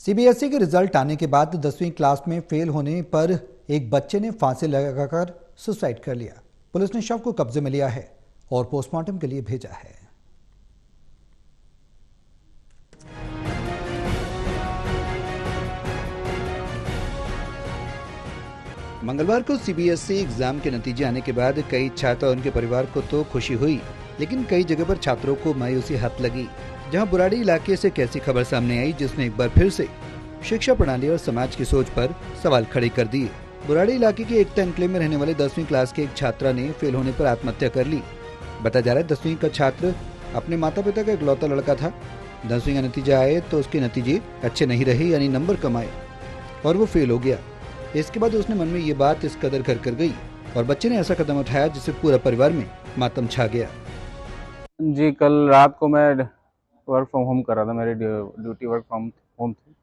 CBSE के result आने के बाद 10वीं क्लास में फेल होने पर एक बच्चे ने फांसी लगाकर सुसाइड कर लिया। पुलिस ने शव को कब्जे में लिया है और पोस्टमार्टम के लिए भेजा है। मंगलवार को सीबीएसई एग्जाम के नतीजे आने के बाद कई छात्र और उनके परिवार को तो खुशी हुई, लेकिन कई जगह पर छात्रों को मायूसी हाथ लगी। जहां बुराड़ी इलाके से एक ऐसी खबर सामने आई जिसने एक बार फिर से शिक्षा प्रणाली और समाज की सोच पर सवाल खड़े कर दिए। बुराड़ी इलाके के एकता एन्क्लेव में रहने वाले 10वीं क्लास के एक छात्रा ने फेल होने पर आत्महत्या कर ली। बताया जा रहा है 10वीं का छात्र अपने माता पिता का इकलौता लड़का था। 10वीं का नतीजे आए तो उसके नतीजे अच्छे नहीं रहे, यानी नंबर कम आए और वो फेल हो गया। इसके बाद उसने मन में ये बात इस कदर घर कर गई और बच्चे ने ऐसा कदम उठाया जिससे पूरा परिवार में मातम छा गया। जी, कल रात को मैं वर्क फ्रॉम होम कर रहा था, मेरी ड्यूटी वर्क फ्रॉम होम थी।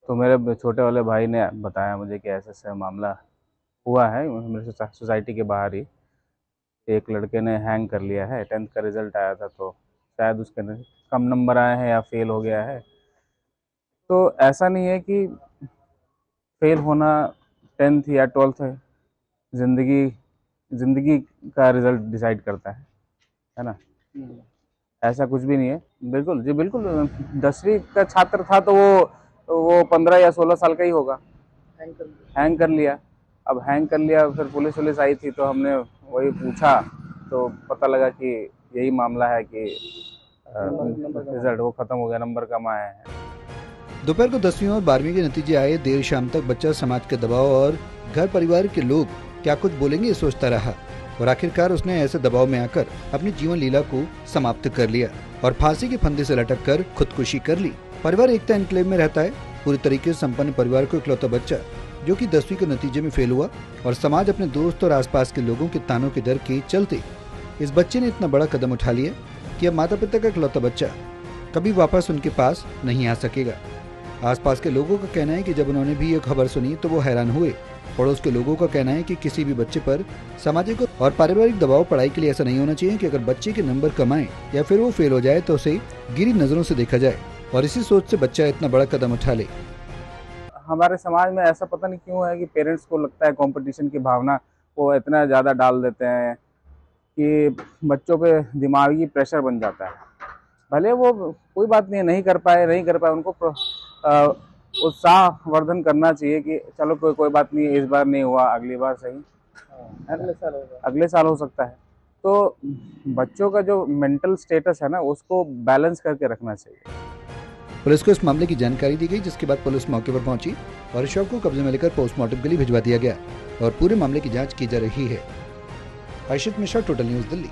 तो मेरे छोटे वाले भाई ने बताया मुझे कि ऐसा ऐसा मामला हुआ है मेरे सोसाइटी के बाहर ही। एक लड़के ने हैंग कर लिया है। 10th का रिज़ल्ट आया था तो शायद उसके कम नंबर आए हैं या फेल हो गया है। तो ऐसा नहीं है कि फेल होना 10th या 12th है, ज़िंदगी का रिज़ल्ट डिसाइड करता है ना। ऐसा कुछ भी नहीं है। बिल्कुल जी, बिल्कुल 10वीं का छात्र था तो वो 15 या 16 साल का ही होगा। हैंग कर लिया। अब हैंग कर लिया, फिर पुलिस आई थी तो हमने वही पूछा तो पता लगा कि यही मामला है कि रिजल्ट वो खत्म हो गया, नंबर कम आए हैं। दोपहर को 10वीं और 12वीं के नतीजे आए। देर शाम तक बच्चा समाज के दबाव और घर परिवार के लोग क्या कुछ बोलेंगे ये सोचता रहा और आखिरकार उसने ऐसे दबाव में आकर अपनी जीवन लीला को समाप्त कर लिया और फांसी के फंदे से लटक कर खुदकुशी कर ली। परिवार एकता एन्क्लेव में रहता है। पूरी तरीके से संपन्न परिवार को इकलौता बच्चा जो कि 10वीं के नतीजे में फेल हुआ और समाज अपने दोस्त और आसपास के लोगों के तानों के डर के चलते इस बच्चे ने इतना बड़ा कदम उठा लिया कि अब माता पिता का इकलौता बच्चा कभी वापस उनके पास नहीं आ सकेगा। आसपास के लोगों का कहना है कि जब उन्होंने भी ये खबर सुनी तो वो हैरान हुए। पड़ोस के लोगों का कहना है कि किसी भी बच्चे पर सामाजिक और पारिवारिक दबाव पढ़ाई के लिए ऐसा नहीं होना चाहिए कि अगर बच्चे के नंबर कम आए या फिर वो फेल हो जाए तो उसे गिरी नजरों से देखा जाए और इसी सोच से बच्चा इतना बड़ा कदम उठा ले। हमारे समाज में ऐसा पता नहीं क्यों है कि पेरेंट्स को लगता है कंपटीशन की भावना वो इतना ज़्यादा डाल देते हैं कि बच्चों पे दिमागी प्रेशर बन जाता है। भले वो कोई बात नहीं कर पाए, उनको उत्साह वर्धन करना चाहिए कि चलो कोई बात नहीं, इस बार नहीं हुआ, अगली बार सही, अगले साल हो सकता है। तो बच्चों का जो मेंटल स्टेटस है ना, उसको बैलेंस करके रखना चाहिए। पुलिस को इस मामले की जानकारी दी गई, जिसके बाद पुलिस मौके पर पहुंची और शव को कब्जे में लेकर पोस्टमार्टम के लिए भिजवा दिया गया और पूरे मामले की जांच की जा रही है। आशित मिश्रा, टोटल न्यूज़, दिल्ली।